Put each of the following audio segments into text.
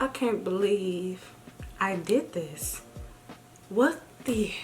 I can't believe I did this. What the?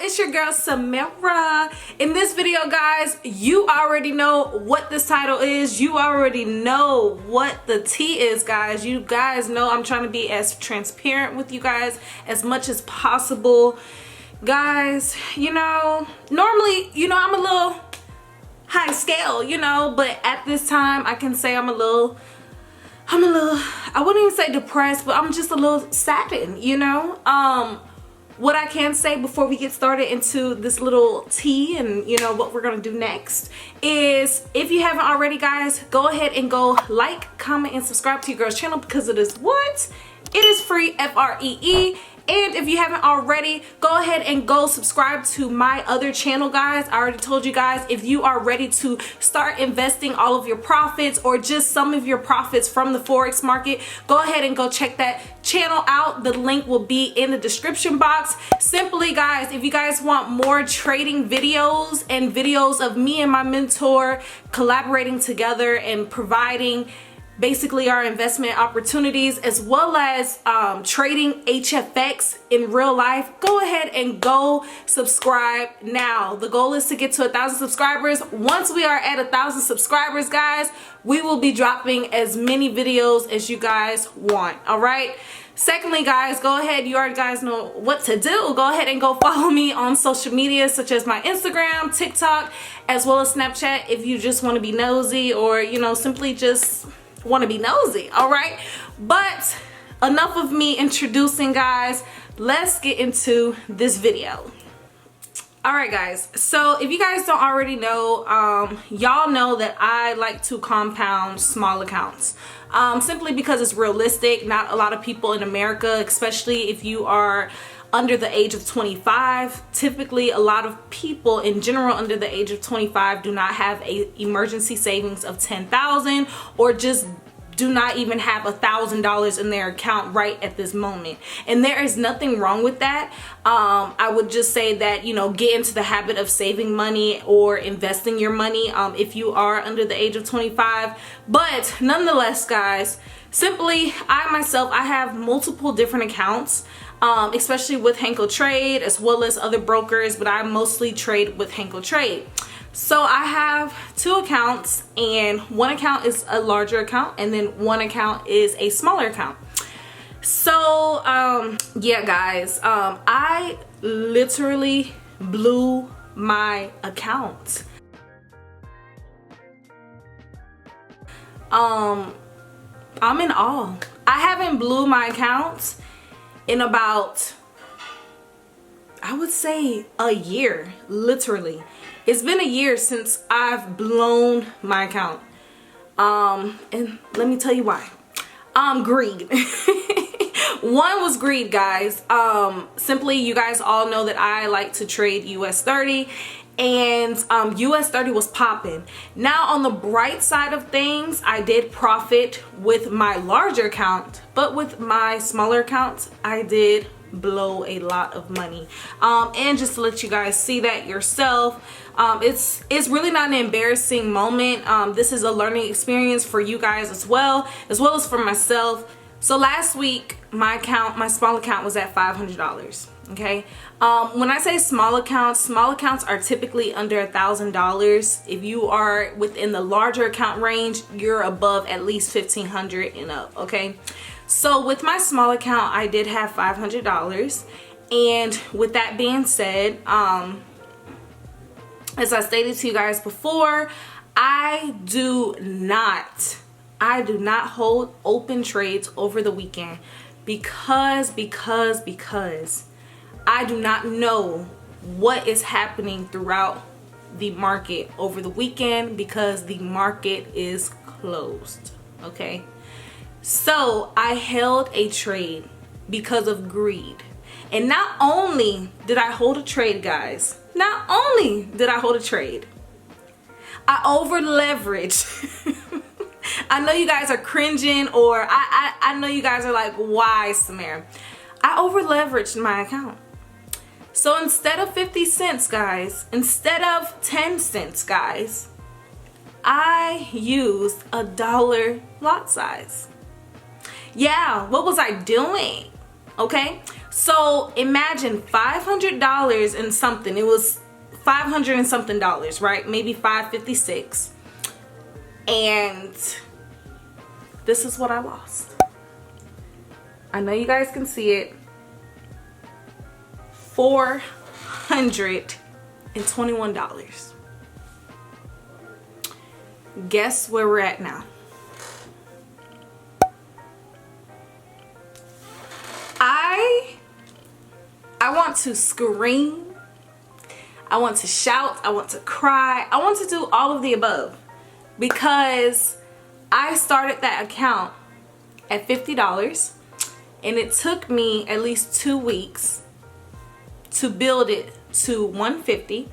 It's your girl Samara. In this video, guys, you already know what this title is. You already know what the tea is, guys. You guys know I'm trying to be as transparent with you guys as much as possible. Guys, you know, normally, you know, I'm a little high scale, you know, but at this time I can say I'm a little, I wouldn't even say depressed, but I'm just a little saddened, you know. What I can say before we get started into this little tea and you know what we're gonna do next is, if you haven't already, guys, go ahead and go like, comment, and subscribe to your girl's channel because it is what? It is free, F-R-E-E. And if you haven't already, go ahead and go subscribe to my other channel, guys. I already told you guys, if you are ready to start investing all of your profits or just some of your profits from the Forex market, go ahead and go check that channel out. The link will be in the description box. Simply, guys, if you guys want more trading videos and videos of me and my mentor collaborating together and providing basically our investment opportunities, as well as trading HFX in real life, go ahead and go subscribe now. The goal is to get to 1,000 subscribers. Once we are at 1,000 subscribers, guys, we will be dropping as many videos as you guys want. All right. Secondly, guys, go ahead, you already guys know what to do. Go ahead and go follow me on social media such as my Instagram, TikTok, as well as Snapchat if you just want to be nosy, or you know, simply just want to be nosy. All right, but enough of me introducing, guys. Let's get into this video. All right, guys, so if you guys don't already know, y'all know that I like to compound small accounts, simply because it's realistic. Not a lot of people in America, especially if you are under the age of 25, typically a lot of people in general under the age of 25 do not have a emergency savings of 10,000, or just do not even have $1,000 in their account right at this moment. And there is nothing wrong with that. I would just say that, you know, get into the habit of saving money or investing your money if you are under the age of 25. But nonetheless, guys, simply I myself, I have multiple different accounts, especially with Henkel Trade as well as other brokers, but I mostly trade with Henkel Trade. So I have two accounts, and one account is a larger account and then one account is a smaller account. So yeah, guys, I literally blew my account. I'm in awe. I haven't blew my account in about, I would say, a year. Literally, it's been a year since I've blown my account. And let me tell you why. Greed. One was greed, guys. Simply, you guys all know that I like to trade US30, and US30 was popping. Now, on the bright side of things, I did profit with my larger account, but with my smaller account, I did blow a lot of money. And just to let you guys see that yourself, it's really not an embarrassing moment. This is a learning experience for you guys as well as for myself. So last week, my small account was at $500. Okay, when I say small accounts are typically under $1,000. If you are within the larger account range, you're above at least $1,500 and up. Okay, so with my small account, I did have $500, and with that being said, as I stated to you guys before, I do not hold open trades over the weekend because I do not know what is happening throughout the market over the weekend, because the market is closed. Okay, so I held a trade because of greed. And not only did I hold a trade, guys, not only did I hold a trade, I over leveraged I know you guys are cringing, or I know you guys are like, why, Samara? I over leveraged my account. So instead of 50 cents, guys, instead of 10 cents, guys, I used a $1 lot size. Yeah, what was I doing? Okay, so imagine $500 and something. It was 500 and something dollars, right? Maybe 556. And this is what I lost. I know you guys can see it. $421. Guess where we're at now? I want to scream. I want to shout. I want to cry. I want to do all of the above, because I started that account at $50 and it took me at least 2 weeks to build it to $150,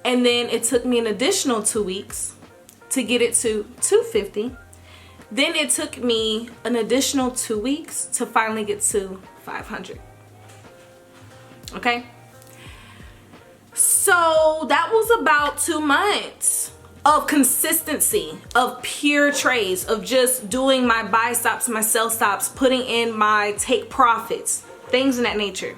and then it took me an additional 2 weeks to get it to $250. Then it took me an additional 2 weeks to finally get to $500. Okay, so that was about 2 months of consistency, of pure trades, of just doing my buy stops, my sell stops, putting in my take profits, things in that nature.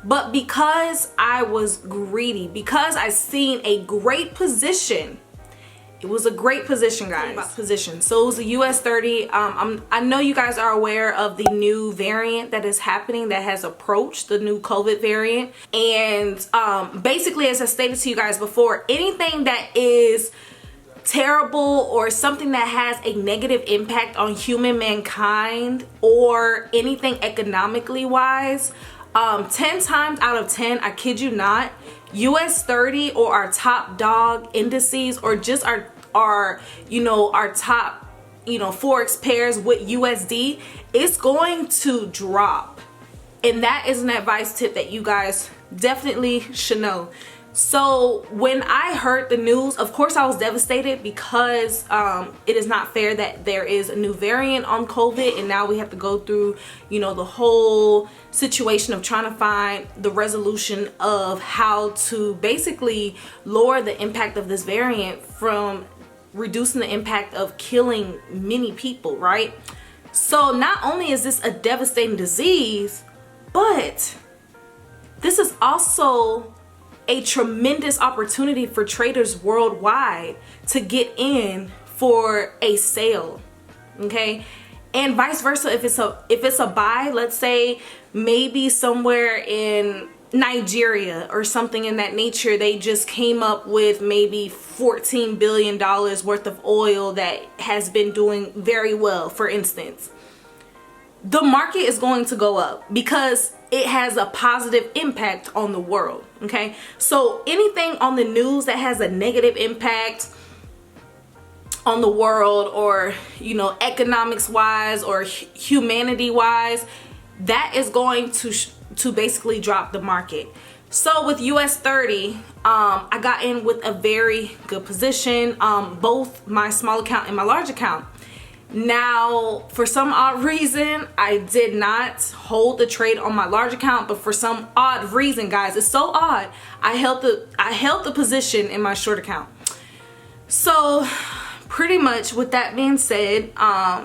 But because I was greedy, because I seen a great position, it was a great position, guys. So it was a US30. I know you guys are aware of the new variant that is happening, that has approached, the new COVID variant. And basically, as I stated to you guys before, anything that is terrible or something that has a negative impact on mankind, or anything economically wise, 10 times out of 10, I kid you not, US30 or our top dog indices, or just our you know, our top, you know, forex pairs with USD, it's going to drop. And that is an advice tip that you guys definitely should know. So when I heard the news, of course I was devastated, because it is not fair that there is a new variant on COVID, and now we have to go through, you know, the whole situation of trying to find the resolution of how to basically lower the impact of this variant, from reducing the impact of killing many people, right? So not only is this a devastating disease, but this is also a tremendous opportunity for traders worldwide to get in for a sale, okay? And vice versa, if it's a buy, let's say maybe somewhere in Nigeria or something in that nature, they just came up with maybe $14 billion worth of oil that has been doing very well, for instance. The market is going to go up because it has a positive impact on the world, okay? So anything on the news that has a negative impact on the world, or, you know, economics wise or humanity wise, that is going to basically drop the market. So with US30, I got in with a very good position, both my small account and my large account. Now, for some odd reason, I did not hold the trade on my large account, but for some odd reason, guys, it's so odd, I held the position in my short account. So pretty much with that being said, I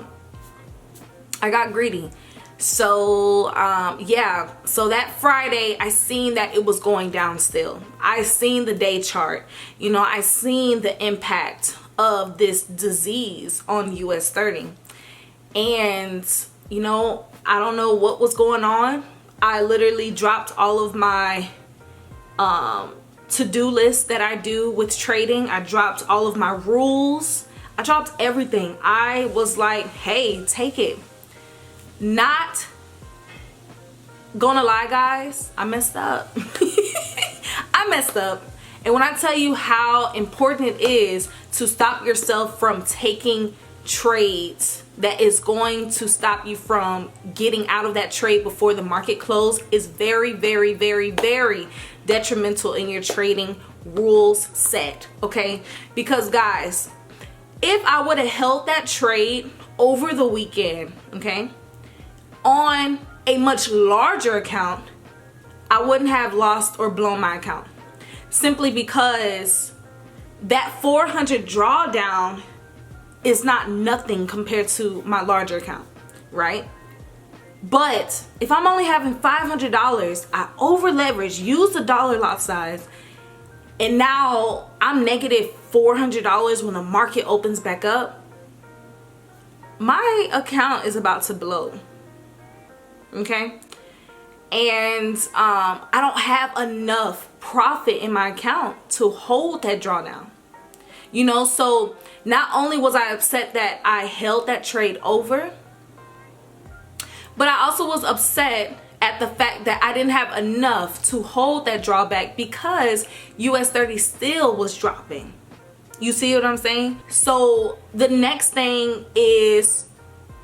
got greedy. So yeah, so that Friday I seen that it was going down still. I seen the day chart, you know, I seen the impact of this disease on US30, and you know, I don't know what was going on. I literally dropped all of my to-do list that I do with trading. I dropped all of my rules. I dropped everything. I was like, hey, take it. Not gonna lie, guys, I messed up. I messed up. And when I tell you how important it is to stop yourself from taking trades that is going to stop you from getting out of that trade before the market close, is very, very, very, very detrimental in your trading rules set, okay? Because guys, if I would have held that trade over the weekend, okay, on a much larger account, I wouldn't have lost or blown my account, simply because that 400 drawdown is not nothing compared to my larger account, right? But if I'm only having $500, I over leverage, use the dollar lot size, and now I'm negative $400 when the market opens back up, my account is about to blow, okay? And I don't have enough profit in my account to hold that drawdown, you know. So not only was I upset that I held that trade over, but I also was upset at the fact that I didn't have enough to hold that drawback because US30 still was dropping. You see what I'm saying? So the next thing is,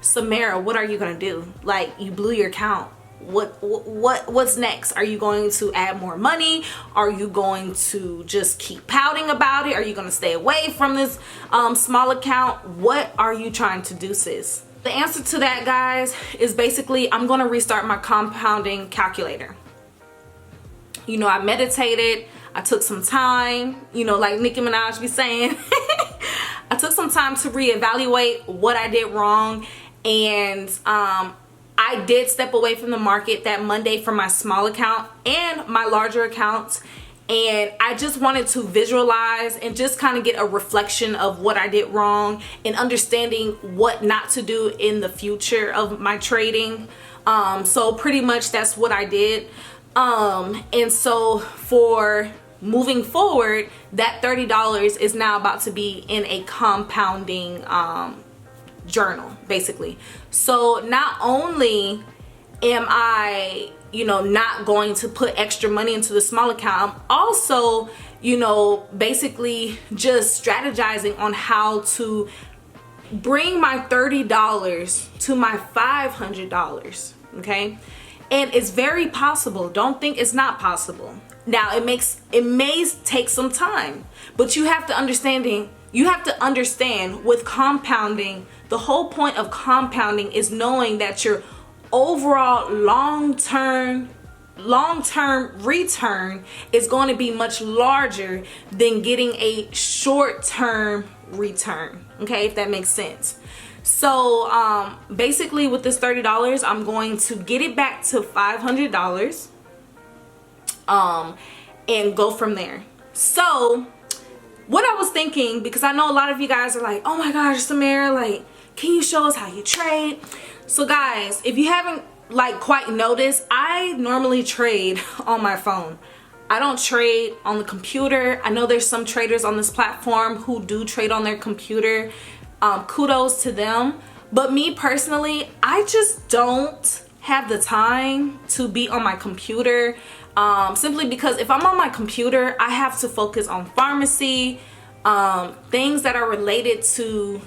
Samara, what are you gonna do? Like, you blew your account. What's next? Are you going to add more money? Are you going to just keep pouting about it? Are you going to stay away from this small account? What are you trying to do, sis? The answer to that, guys, is basically I'm going to restart my compounding calculator. You know, I meditated. I took some time, you know, like Nicki Minaj be saying. I took some time to reevaluate what I did wrong, and I did step away from the market that Monday for my small account and my larger accounts, and I just wanted to visualize and just kind of get a reflection of what I did wrong and understanding what not to do in the future of my trading. So pretty much that's what I did. And so for moving forward, that $30 is now about to be in a compounding journal, basically. So not only am I, you know, not going to put extra money into the small account, I'm also, you know, basically just strategizing on how to bring my $30 to my $500, okay? And it's very possible. Don't think it's not possible. Now, it may take some time, but you have to understand with compounding, the whole point of compounding is knowing that your overall long-term return is going to be much larger than getting a short-term return, okay, if that makes sense. So basically with this $30, I'm going to get it back to $500 and go from there. So what I was thinking, because I know a lot of you guys are like, oh my gosh, Samara, like, can you show us how you trade? So guys, if you haven't like quite noticed, I normally trade on my phone. I don't trade on the computer. I know there's some traders on this platform who do trade on their computer. Kudos to them. But me personally, I just don't have the time to be on my computer. Simply because if I'm on my computer, I have to focus on pharmacy, things that are related to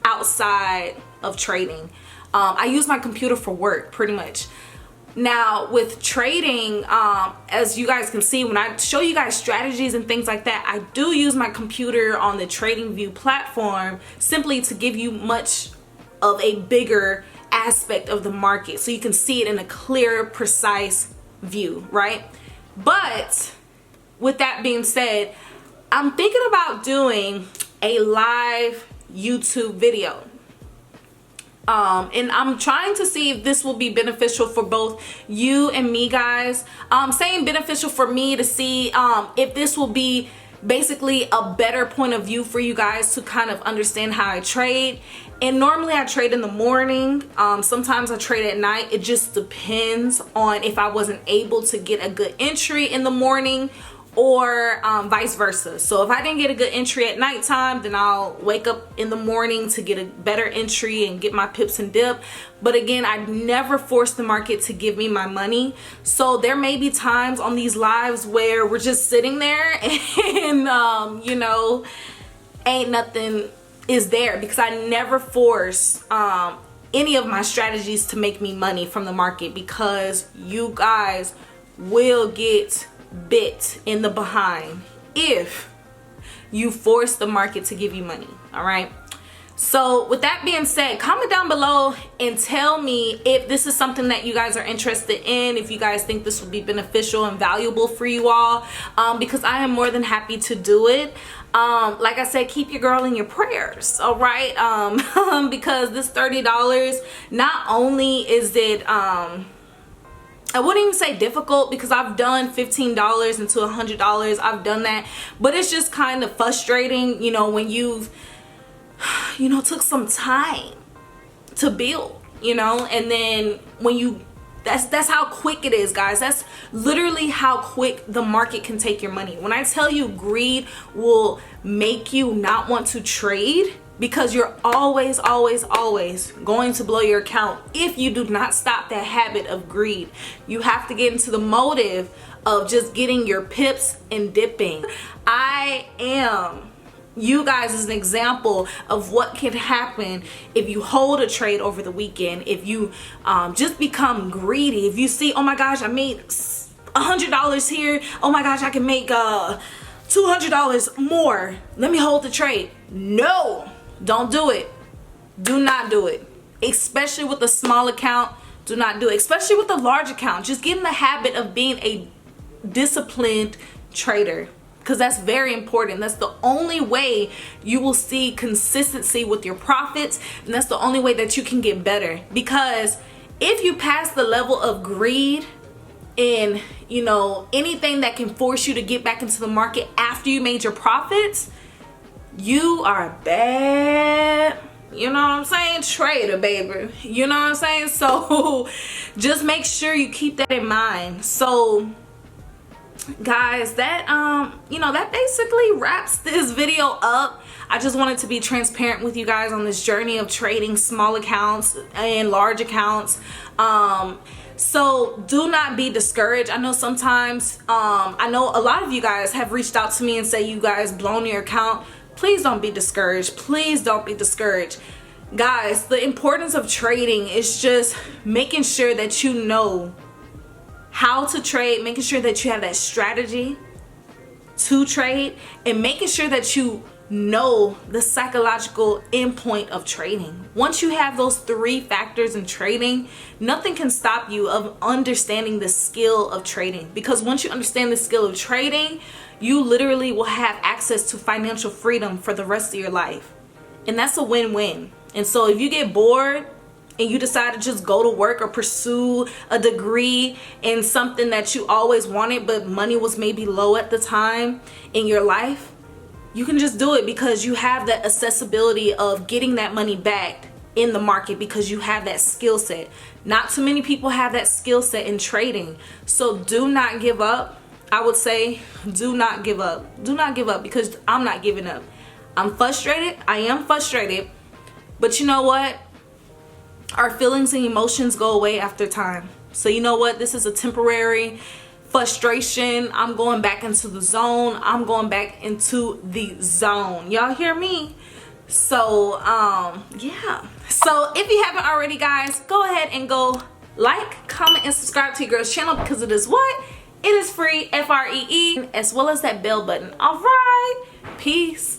outside of trading. I use my computer for work pretty much. Now with trading, as you guys can see, when I show you guys strategies and things like that, I do use my computer on the TradingView platform simply to give you much of a bigger aspect of the market so you can see it in a clear, precise view, right? But with that being said, I'm thinking about doing a live YouTube video. And I'm trying to see if this will be beneficial for both you and me, guys. Saying beneficial for me to see if this will be basically a better point of view for you guys to kind of understand how I trade. And normally I trade in the morning. Sometimes I trade at night. It just depends on if I wasn't able to get a good entry in the morning, or vice versa. So if I didn't get a good entry at nighttime, then I'll wake up in the morning to get a better entry and get my pips and dip. But again, I never force the market to give me my money. So there may be times on these lives where we're just sitting there and you know, ain't nothing is there, because I never force any of my strategies to make me money from the market, because you guys will get bit in the behind if you force the market to give you money. All right. So with that being said, comment down below and tell me if this is something that you guys are interested in, if you guys think this would be beneficial and valuable for you all, because I am more than happy to do it. Like I said, keep your girl in your prayers, all right? Because this $30, not only is it, I wouldn't even say difficult, because I've done $15 into $100. I've done that, but it's just kind of frustrating, you know, when you've took some time to build, and then when you, that's how quick it is, guys. That's literally how quick the market can take your money. When I tell you greed will make you not want to trade, because you're always going to blow your account if you do not stop that habit of greed. You have to get into the motive of just getting your pips and dipping. I am you guys is an example of what can happen if you hold a trade over the weekend, if you just become greedy. If you see, oh my gosh, I made $100 here, oh my gosh, I can make $200 more, let me hold the trade. No, don't do it. Do not do it. Especially with a small account, do not do it. Especially with a large account, just get in the habit of being a disciplined trader, because that's very important. That's the only way you will see consistency with your profits, and that's the only way that you can get better. Because if you pass the level of greed and anything that can force you to get back into the market after you made your profits, you are a bad, trader, baby. You know what I'm saying? So just make sure you keep that in mind. So guys, that that basically wraps this video up. I just wanted to be transparent with you guys on this journey of trading small accounts and large accounts. So do not be discouraged. I know sometimes I know a lot of you guys have reached out to me and say you guys blown your account. Please don't be discouraged. Please don't be discouraged, guys. The importance of trading is just making sure that you know how to trade, making sure that you have that strategy to trade, and making sure that you know the psychological endpoint of trading. Once you have those 3 factors in trading, nothing can stop you of understanding the skill of trading. Because once you understand the skill of trading, you literally will have access to financial freedom for the rest of your life. And that's a win-win. And so if you get bored and you decide to just go to work or pursue a degree in something that you always wanted, but money was maybe low at the time in your life, you can just do it, because you have that accessibility of getting that money back in the market, because you have that skill set. Not too many people have that skill set in trading. So do not give up. I would say do not give up. Do not give up, because I'm not giving up. I'm frustrated. I am frustrated. But you know what? Our feelings and emotions go away after time. So you know what? This is a temporary frustration. I'm going back into the zone. I'm going back into the zone. Y'all hear me? So yeah. So if you haven't already, guys, go ahead and go like, comment, and subscribe to your girl's channel, because it is what? It is free, FREE, as well as that bell button. All right. Peace.